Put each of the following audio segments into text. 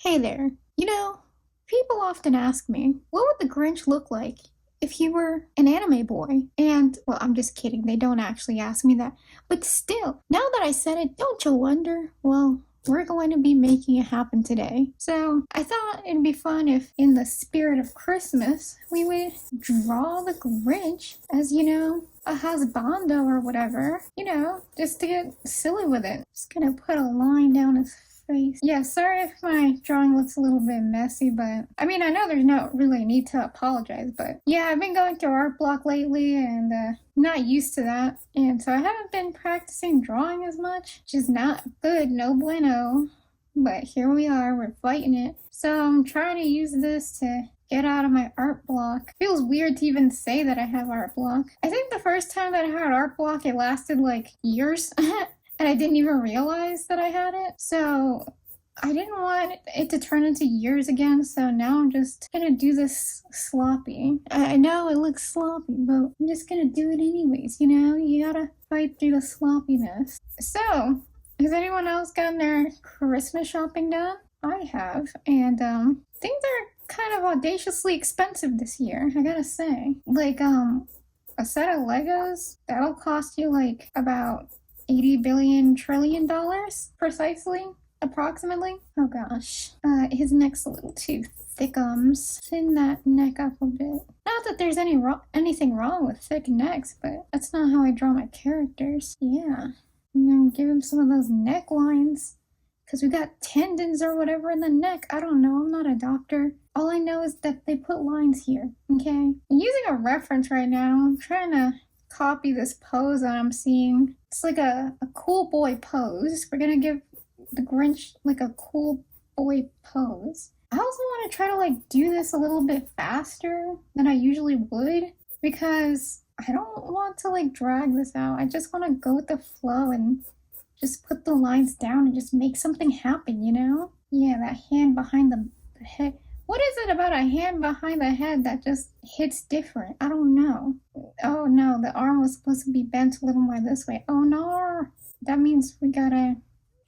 Hey there. People often ask me, what would the Grinch look like if he were an anime boy? And, well, I'm just kidding. They don't actually ask me that. But still, now that I said it, don't you wonder? Well, we're going to be making it happen today. So I thought it'd be fun if, in the spirit of Christmas, we would draw the Grinch as, a husbando or whatever. Just to get silly with it. Just gonna put a line down his face. Yeah, sorry if my drawing looks a little bit messy, but I know there's no really need to apologize, but yeah, I've been going through art block lately and not used to that, and so I haven't been practicing drawing as much, which is not good, no bueno, but here we are, we're fighting it. So I'm trying to use this to get out of my art block. Feels weird to even say that I have art block. I think the first time that I had art block, it lasted like years. And I didn't even realize that I had it. So I didn't want it to turn into years again. So now I'm just gonna do this sloppy. I know it looks sloppy, but I'm just gonna do it anyways, You gotta fight through the sloppiness. So, has anyone else gotten their Christmas shopping done? I have. And things are kind of audaciously expensive this year, I gotta say. Like, a set of Legos, that'll cost you like about $80 billion trillion precisely, approximately. Oh gosh, his neck's a little too thickums. Thin that neck up a bit. Not that there's anything wrong with thick necks, but that's not how I draw my characters. Yeah, and then give him some of those necklines, because we got tendons or whatever in the neck. I don't know, I'm not a doctor. All I know is that they put lines here, okay? I'm using a reference right now. I'm trying to copy this pose that I'm seeing. It's like a cool boy pose. We're gonna give the Grinch like a cool boy pose. I also want to try to do this a little bit faster than I usually would, because I don't want to drag this out. I just want to go with the flow and just put the lines down and just make something happen, Yeah, that hand behind the head. What is it about a hand behind the head that just hits different? I don't know. Oh no, the arm was supposed to be bent a little more this way. Oh no, that means we gotta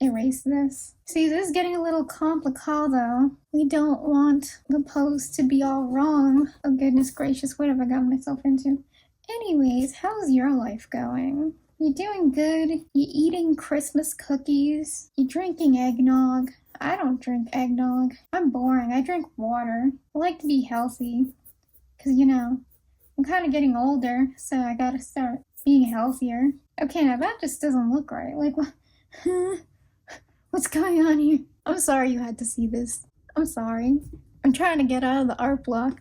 erase this. See, this is getting a little complicado. We don't want the pose to be all wrong. Oh goodness gracious, what have I gotten myself into? Anyways, how's your life going? You doing good? You eating Christmas cookies? You drinking eggnog? I don't drink eggnog. I'm boring. I drink water. I like to be healthy. Because, I'm kind of getting older, so I gotta start being healthier. Okay, now that just doesn't look right. What? What's going on here? I'm sorry you had to see this. I'm sorry. I'm trying to get out of the art block.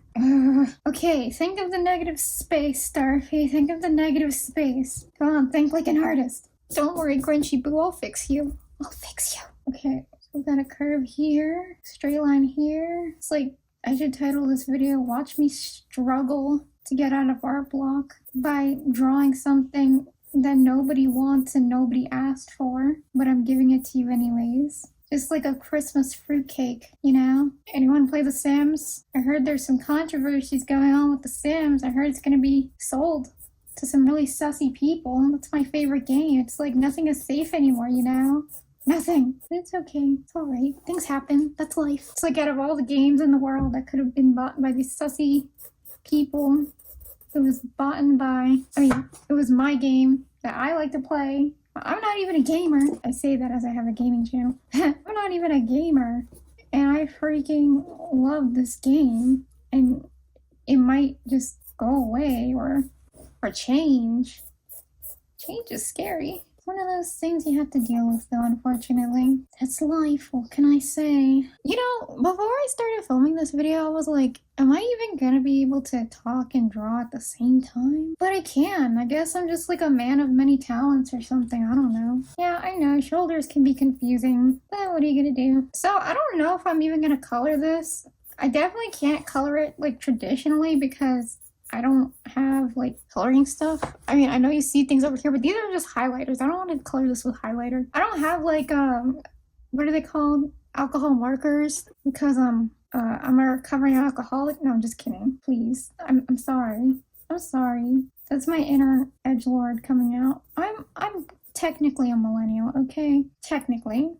Okay, think of the negative space, Starfy. Think of the negative space. Come on, think like an artist. Don't worry, Grinchy Boo. I'll fix you. I'll fix you. Okay. We've got a curve here, straight line here. It's like, I should title this video, Watch Me Struggle to Get Out of Art Block by drawing something that nobody wants and nobody asked for, but I'm giving it to you anyways. Just like a Christmas fruitcake, Anyone play The Sims? I heard there's some controversies going on with The Sims. I heard it's gonna be sold to some really sussy people. That's my favorite game. It's like nothing is safe anymore, Nothing. It's okay. It's alright. Things happen. That's life. It's like out of all the games in the world that could have been bought by these sussy people, it was bought by, it was my game that I like to play. I'm not even a gamer. I say that as I have a gaming channel. I'm not even a gamer. And I freaking love this game. And it might just go away or change. Change is scary. One of those things you have to deal with, though, unfortunately. That's life, what can I say? Before I started filming this video, I was like, am I even gonna be able to talk and draw at the same time? But I can. I guess I'm just like a man of many talents or something, I don't know. Yeah, I know, shoulders can be confusing, but what are you gonna do? So, I don't know if I'm even gonna color this. I definitely can't color it, traditionally, because I don't have, coloring stuff. I know you see things over here, but these are just highlighters. I don't want to color this with highlighter. I don't have, what are they called? Alcohol markers, because, I'm a recovering alcoholic. No, I'm just kidding. Please. I'm sorry. I'm sorry. That's my inner edgelord coming out. I'm technically a millennial, okay? Technically.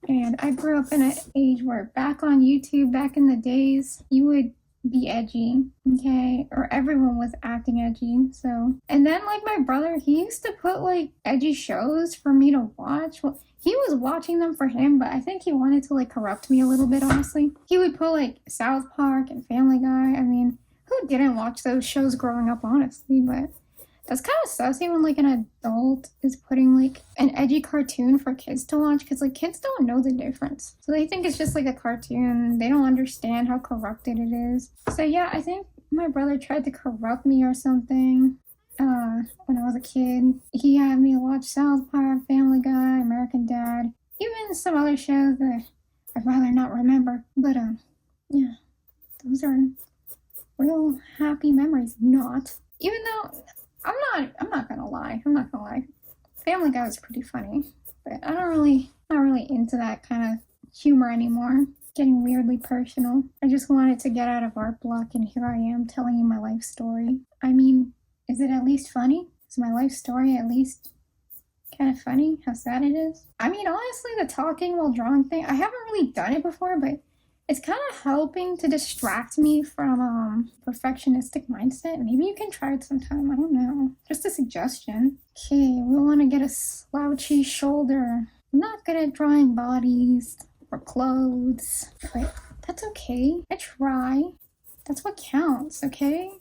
And I grew up in an age where back on YouTube, back in the days, you would be edgy, okay? Or everyone was acting edgy. So, and then like my brother, he used to put like edgy shows for me to watch. Well, he was watching them for him, but I think he wanted to like corrupt me a little bit, honestly. He would put like South Park and Family Guy. I mean, who didn't watch those shows growing up, honestly? But that's kind of sussy when like an adult is putting like an edgy cartoon for kids to watch, because like kids don't know the difference. So they think it's just like a cartoon. They don't understand how corrupted it is. So yeah, I think my brother tried to corrupt me or something. When I was a kid, he had me watch South Park, Family Guy, American Dad, even some other shows that I'd rather not remember. But yeah, those are real happy memories. Not even though I'm not gonna lie. Family Guy was pretty funny, but not really into that kind of humor anymore. Getting weirdly personal. I just wanted to get out of art block, and here I am telling you my life story. I mean, is it at least funny? Is my life story at least kind of funny? How sad it is? I mean, honestly, the talking while drawing thing, I haven't really done it before, but it's kind of helping to distract me from perfectionistic mindset. Maybe you can try it sometime. I don't know. Just a suggestion. Okay, we want to get a slouchy shoulder. I'm not good at drawing bodies or clothes, but that's okay. I try. That's what counts, okay?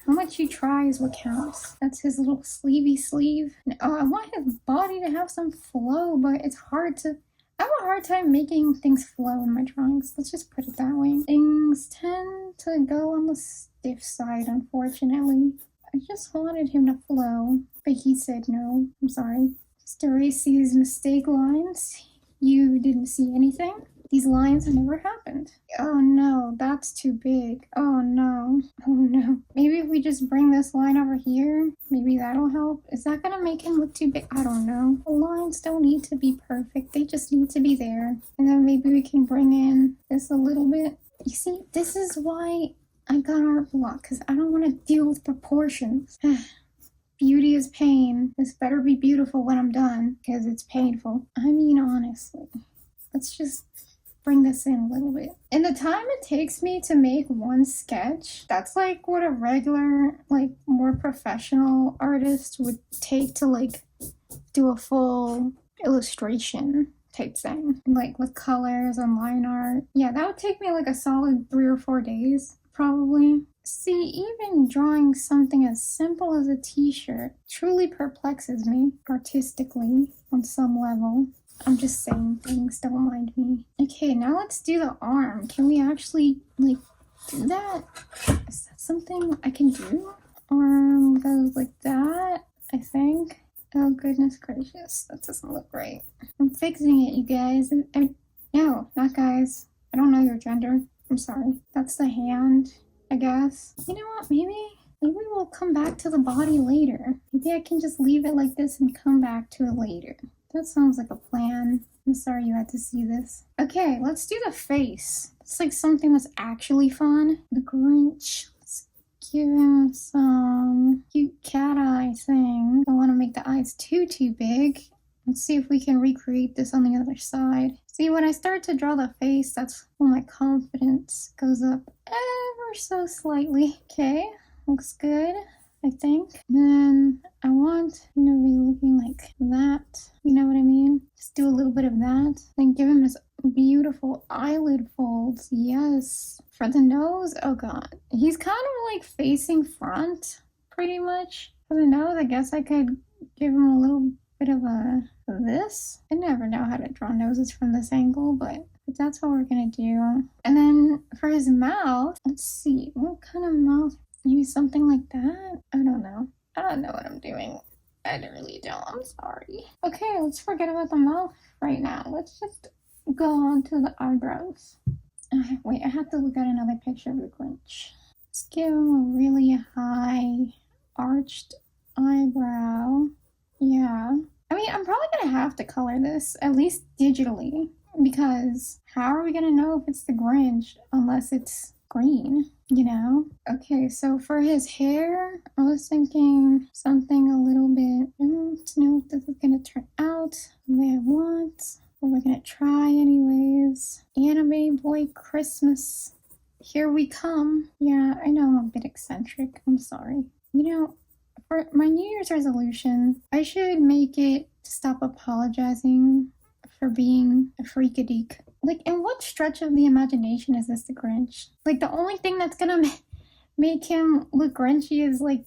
How much you try is what counts. That's his little sleevey sleeve. Oh, I want his body to have some flow, but it's hard to... I have a hard time making things flow in my drawings. Let's just put it that way. Things tend to go on the stiff side, unfortunately. I just wanted him to flow, but he said no. I'm sorry. Just erase these mistake lines. You didn't see anything. These lines never happened. Oh no, that's too big. Oh no. Oh no. Maybe if we just bring this line over here, maybe that'll help. Is that gonna make him look too big? I don't know. The lines don't need to be perfect. They just need to be there. And then maybe we can bring in this a little bit. You see, this is why I got art block, because I don't want to deal with proportions. Beauty is pain. This better be beautiful when I'm done, because it's painful. I mean, honestly. Let's just bring this in a little bit. And the time it takes me to make one sketch, that's like what a regular, like more professional artist would take to like do a full illustration type thing. Like with colors and line art. Yeah, that would take me like a solid 3 or 4 days, probably. See, even drawing something as simple as a t-shirt truly perplexes me artistically on some level. I'm just saying things, don't mind me. Okay, now let's do the arm. Can we actually, like, do that? Is that something I can do? Arm goes like that, I think. Oh, goodness gracious. That doesn't look right. I'm fixing it, you guys. No, not guys. I don't know your gender. I'm sorry. That's the hand, I guess. You know what? Maybe we'll come back to the body later. Maybe I can just leave it like this and come back to it later. That sounds like a plan. I'm sorry you had to see this. Okay, let's do the face. It's like something that's actually fun. The Grinch. Let's give him some cute cat eye thing. Don't want to make the eyes too big. Let's see if we can recreate this on the other side. See, when I start to draw the face, that's when my confidence goes up ever so slightly. Okay, looks good, I think. And then I want him to be looking like that. You know what I mean? Just do a little bit of that. Then give him his beautiful eyelid folds. Yes. For the nose, oh god. He's kind of like facing front, pretty much. For the nose, I guess I could give him a little bit of this. I never know how to draw noses from this angle, but that's what we're gonna do. And then for his mouth, let's see, what kind of mouth? Maybe something like that? I don't know. I don't know what I'm doing. I really don't. I'm sorry. Okay, let's forget about the mouth right now. Let's just go on to the eyebrows. Wait, I have to look at another picture of the Grinch. Let's give him a really high arched eyebrow. Yeah. I mean, I'm probably gonna have to color this, at least digitally, because how are we gonna know if it's the Grinch unless it's green, you know? Okay, so for his hair, I was thinking something a little bit, I don't know if this is gonna turn out the way I want. But we're gonna try anyways. Anime boy Christmas. Here we come. Yeah, I know I'm a bit eccentric. I'm sorry. You know, for my New Year's resolution, I should make it to stop apologizing for being a freakadeek. Like, in what stretch of the imagination is this the Grinch? Like, the only thing that's gonna make him look Grinchy is, like,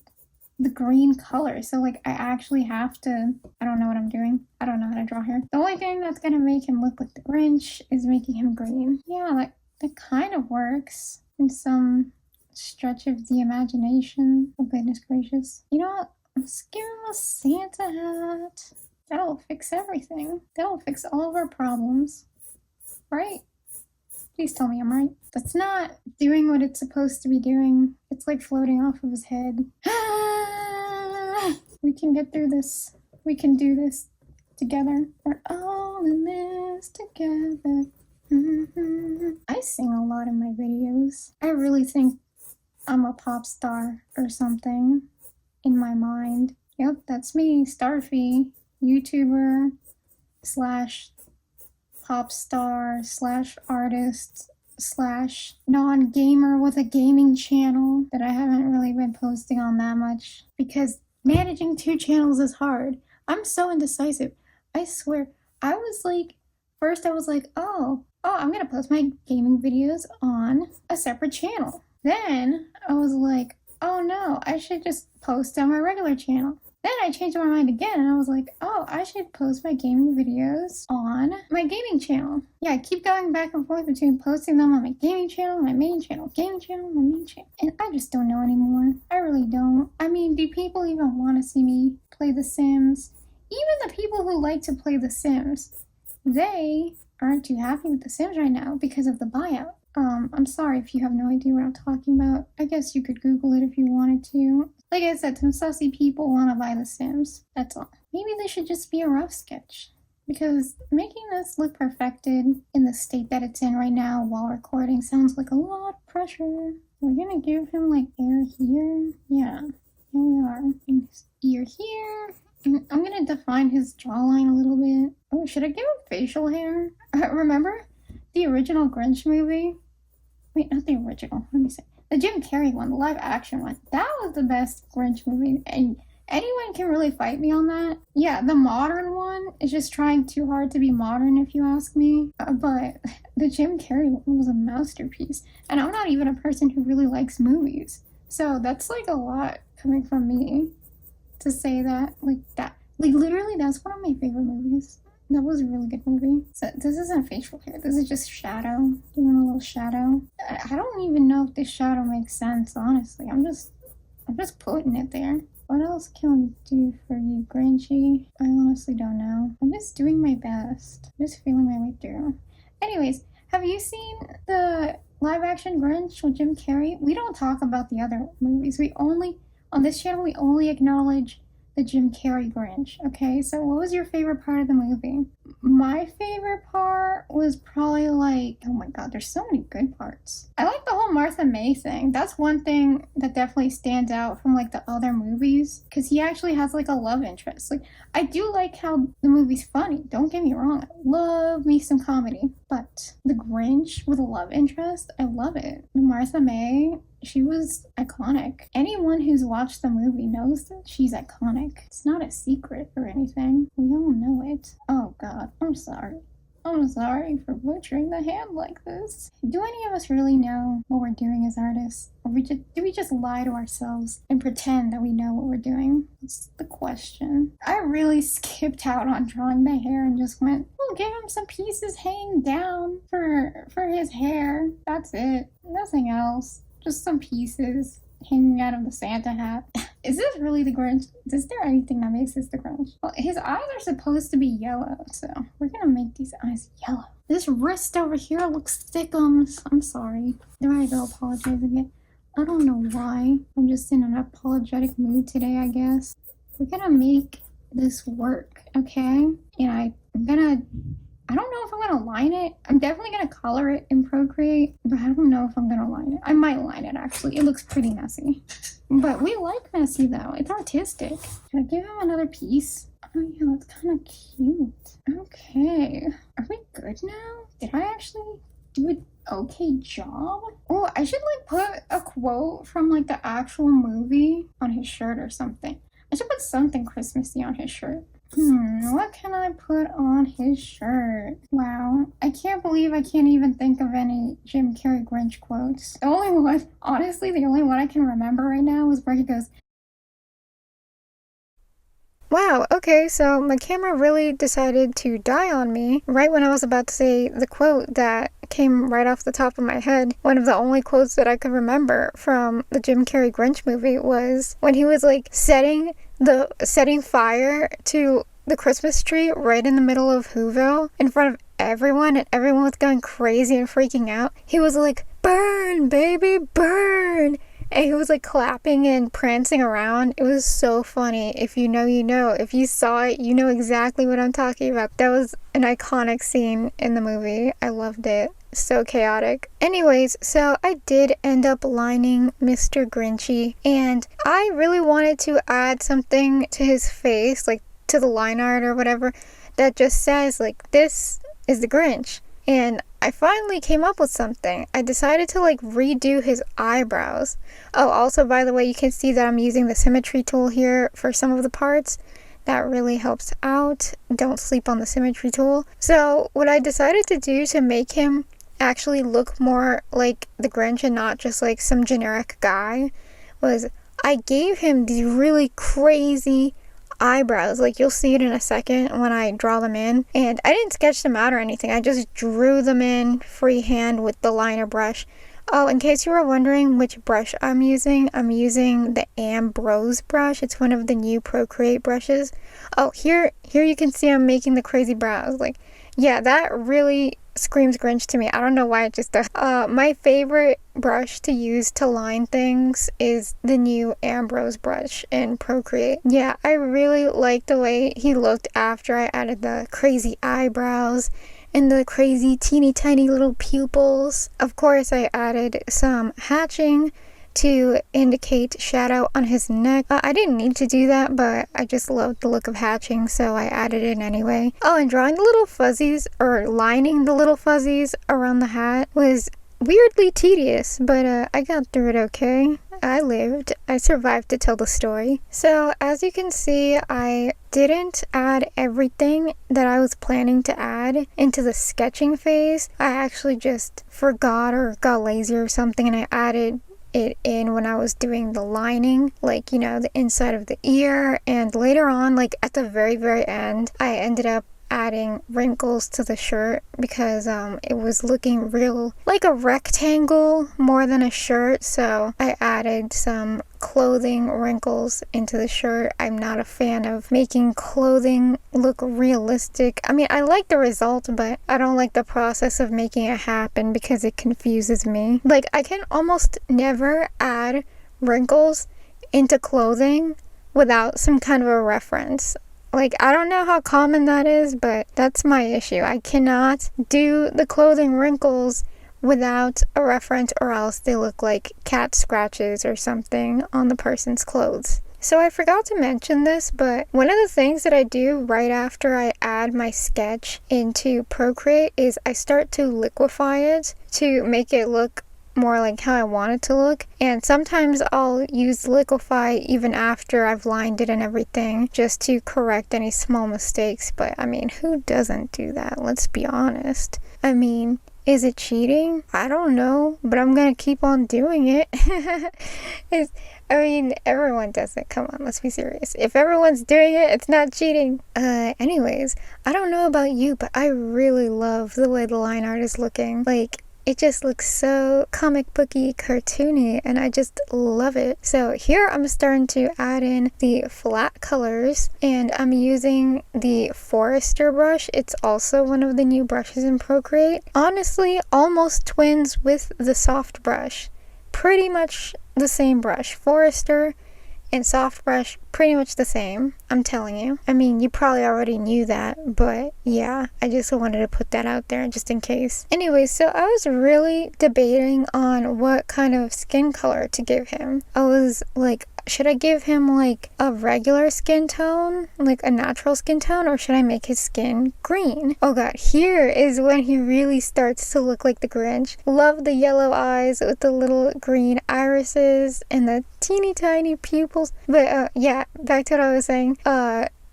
the green color. So, like, I actually have to... I don't know what I'm doing. I don't know how to draw hair. The only thing that's gonna make him look like the Grinch is making him green. Yeah, that kind of works in some stretch of the imagination. Oh, goodness gracious. You know what? Let's give him a Santa hat. That'll fix everything. That'll fix all of our problems. Right? Please tell me I'm right. That's not doing what it's supposed to be doing. It's like floating off of his head. We can get through this. We can do this together. We're all in this together. I sing a lot in my videos. I really think I'm a pop star or something in my mind. Yep, that's me, Starfy, YouTuber slash pop star slash artist slash non-gamer with a gaming channel that I haven't really been posting on that much because managing 2 channels is hard. I'm so indecisive. I swear, first I was like, oh, I'm gonna post my gaming videos on a separate channel. Then I was like, oh no, I should just post on my regular channel. Then I changed my mind again and I was like, oh, I should post my gaming videos on my gaming channel. Yeah, I keep going back and forth between posting them on my gaming channel, my main channel, gaming channel, my main channel. And I just don't know anymore. I really don't. I mean, do people even want to see me play The Sims? Even the people who like to play The Sims, they aren't too happy with The Sims right now because of the buyout. I'm sorry if you have no idea what I'm talking about. I guess you could Google it if you wanted to. Like I said, some sussy people want to buy The Sims. That's all. Maybe they should just be a rough sketch. Because making this look perfected in the state that it's in right now while recording sounds like a lot of pressure. We're gonna give him like air here. Yeah, here we are. And his ear here. And I'm gonna define his jawline a little bit. Oh, should I give him facial hair? Remember the original Grinch movie? Wait, not the original. Let me say. The Jim Carrey one, the live action one. That was the best Grinch movie. And anyone can really fight me on that. Yeah, the modern one is just trying too hard to be modern, if you ask me. But the Jim Carrey one was a masterpiece. And I'm not even a person who really likes movies. So that's like a lot coming from me to say that. Like, literally, that's one of my favorite movies. That was a really good movie. So this isn't facial hair. This is just shadow. Doing a little shadow. I don't even know if this shadow makes sense, honestly. I'm just putting it there. What else can we do for you, Grinchy? I honestly don't know. I'm just doing my best. I'm just feeling my way through. Anyways, have you seen the live action Grinch with Jim Carrey? We don't talk about the other movies. On this channel, we only acknowledge the Jim Carrey Grinch, okay? So what was your favorite part of the movie? My favorite part was probably like, oh my god, there's so many good parts. I like the whole Martha May thing. That's one thing that definitely stands out from like the other movies, because he actually has like a love interest. Like, I do like how the movie's funny, don't get me wrong. I love me some comedy, but the Grinch with a love interest, I love it. Martha May, she was iconic. Anyone who's watched the movie knows that she's iconic. It's not a secret or anything. We all know it. Oh god, I'm sorry. I'm sorry for butchering the hand like this. Do any of us really know what we're doing as artists? Or do we just lie to ourselves and pretend that we know what we're doing? That's the question. I really skipped out on drawing the hair and just went, we'll give him some pieces hanging down for his hair. That's it. Nothing else. Just some pieces hanging out of the Santa hat. Is this really the Grinch? Is there anything that makes this the Grinch? Well, his eyes are supposed to be yellow, so we're gonna make these eyes yellow. This wrist over here looks thick. I'm sorry. There I go, apologizing again. I don't know why. I'm just in an apologetic mood today, I guess. We're gonna make this work, okay? And I don't know if I'm gonna line it. I'm definitely gonna color it in Procreate, but I don't know if I'm gonna line it. I might line it, actually. It looks pretty messy. But we like messy, though. It's artistic. Should I give him another piece? Oh yeah, that's kind of cute. Okay, are we good now? Did I actually do an okay job? Oh, I should like put a quote from like the actual movie on his shirt or something. I should put something Christmassy on his shirt. What can I put on his shirt? Wow, I can't believe I can't even think of any Jim Carrey Grinch quotes. The only one, honestly, the only one I can remember right now is where he goes, wow, okay, so my camera really decided to die on me right when I was about to say the quote that came right off the top of my head. One of the only quotes that I could remember from the Jim Carrey Grinch movie was when he was like setting fire to the Christmas tree right in the middle of Whoville in front of everyone, and everyone was going crazy and freaking out. He was like, "Burn, baby, burn!" And he was like clapping and prancing around. It was so funny. If you know, you know. If you saw it, you know exactly what I'm talking about. That was an iconic scene in the movie. I loved it. So chaotic. Anyways, so I did end up lining Mr. Grinchy, and I really wanted to add something to his face, like to the line art or whatever, that just says like, "This is the Grinch." And I finally came up with something. I decided to like redo his eyebrows. Oh, also, by the way, you can see that I'm using the symmetry tool here for some of the parts. That really helps out. Don't sleep on the symmetry tool. So what I decided to do to make him actually look more like the Grinch and not just like some generic guy was I gave him these really crazy eyebrows. Like, you'll see it in a second when I draw them in, and I didn't sketch them out or anything. I just drew them in freehand with the liner brush. Oh, in case you were wondering which brush I'm using the Ambrose brush. It's one of the new Procreate brushes. Oh, here you can see I'm making the crazy brows. Like, yeah, that really screams Grinch to me. I don't know why it just does. My favorite brush to use to line things is the new Ambrose brush in Procreate. Yeah, I really like the way he looked after I added the crazy eyebrows and the crazy teeny tiny little pupils. Of course, I added some hatching to indicate shadow on his neck. I didn't need to do that, but I just loved the look of hatching, so I added it anyway. Oh, and drawing the little fuzzies, or lining the little fuzzies around the hat was weirdly tedious, but I got through it okay. I lived. I survived to tell the story. So, as you can see, I didn't add everything that I was planning to add into the sketching phase. I actually just forgot or got lazy or something, and I added it in when I was doing the lining, like, you know, the inside of the ear, and later on, like at the very, very end, I ended up adding wrinkles to the shirt because it was looking real like a rectangle more than a shirt, so I added some clothing wrinkles into the shirt. I'm not a fan of making clothing look realistic. I mean, I like the result, but I don't like the process of making it happen because it confuses me. Like, I can almost never add wrinkles into clothing without some kind of a reference. Like, I don't know how common that is, but that's my issue. I cannot do the clothing wrinkles without a reference, or else they look like cat scratches or something on the person's clothes. So I forgot to mention this, but one of the things that I do right after I add my sketch into Procreate is I start to liquefy it to make it look more like how I want it to look. And sometimes I'll use liquefy even after I've lined it and everything, just to correct any small mistakes. But I mean, who doesn't do that? Let's be honest. I mean, is it cheating? I don't know, but I'm gonna keep on doing it. Everyone does it. Come on, let's be serious. If everyone's doing it, it's not cheating. Anyways, I don't know about you, but I really love the way the line art is looking. Like, it just looks so comic booky, cartoony, and I just love it. So here I'm starting to add in the flat colors, and I'm using the Forester brush. It's also one of the new brushes in Procreate. Honestly, almost twins with the soft brush. Pretty much the same brush. Forester and soft brush, pretty much the same, I'm telling you. I mean, you probably already knew that, but yeah, I just wanted to put that out there just in case. Anyway, so I was really debating on what kind of skin color to give him. I was like, should I give him like a regular skin tone, like a natural skin tone, or should I make his skin green? Oh god, here is when he really starts to look like the Grinch. Love the yellow eyes with the little green irises and the teeny tiny pupils. But yeah, back to what I was saying.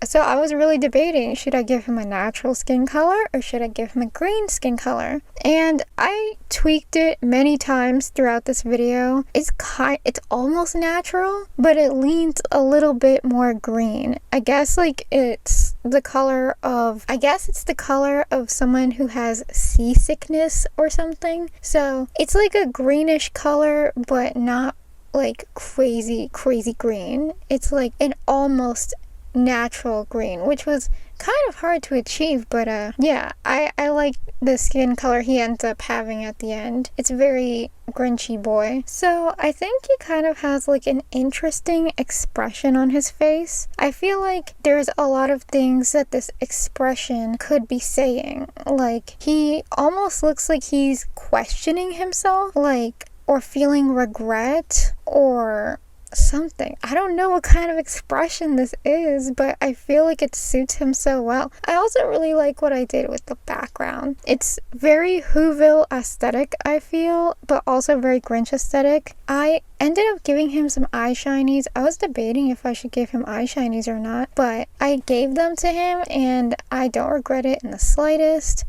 So I was really debating, should I give him a natural skin color or should I give him a green skin color? And I tweaked it many times throughout this video. It's almost natural, but it leans a little bit more green. I guess like it's the color of someone who has seasickness or something. So it's like a greenish color, but not like crazy green. It's like an almost natural green, which was kind of hard to achieve, but yeah, I like the skin color he ends up having at the end. It's very Grinchy boy. So I think he kind of has like an interesting expression on his face. I feel like there's a lot of things that this expression could be saying. Like he almost looks like he's questioning himself, like, or feeling regret or something. I don't know what kind of expression this is, but I feel like it suits him so well. I also really like what I did with the background. It's very Whoville aesthetic, I feel, but also very Grinch aesthetic. I ended up giving him some eye shinies. I was debating if I should give him eye shinies or not, but I gave them to him and I don't regret it in the slightest.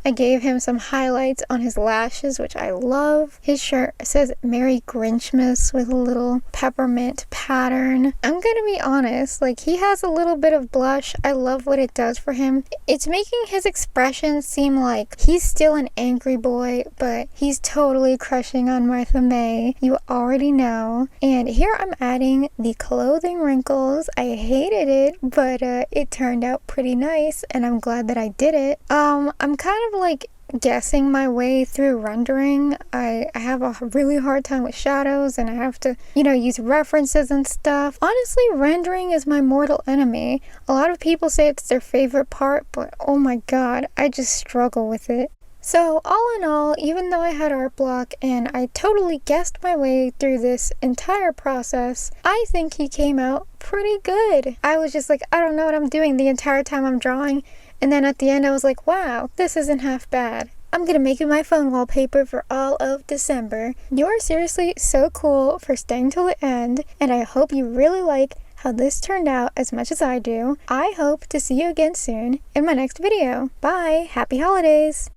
I gave him some highlights on his lashes, which I love. His shirt says Merry Grinchmas with a little peppermint pattern. I'm gonna be honest, like he has a little bit of blush. I love what it does for him. It's making his expression seem like he's still an angry boy, but he's totally crushing on Martha May. You already know. And here I'm adding the clothing wrinkles. I hated it, but it turned out pretty nice, and I'm glad that I did it. I'm kind of like guessing my way through rendering. I have a really hard time with shadows and I have to, use references and stuff. Honestly, rendering is my mortal enemy. A lot of people say it's their favorite part, but oh my god, I just struggle with it. So all in all, even though I had art block and I totally guessed my way through this entire process, I think he came out pretty good. I was just like, I don't know what I'm doing the entire time I'm drawing. And then at the end I was like, wow, this isn't half bad. I'm gonna make it my phone wallpaper for all of December. You're seriously so cool for staying till the end, and I hope you really like how this turned out as much as I do. I hope to see you again soon in my next video. Bye! Happy holidays!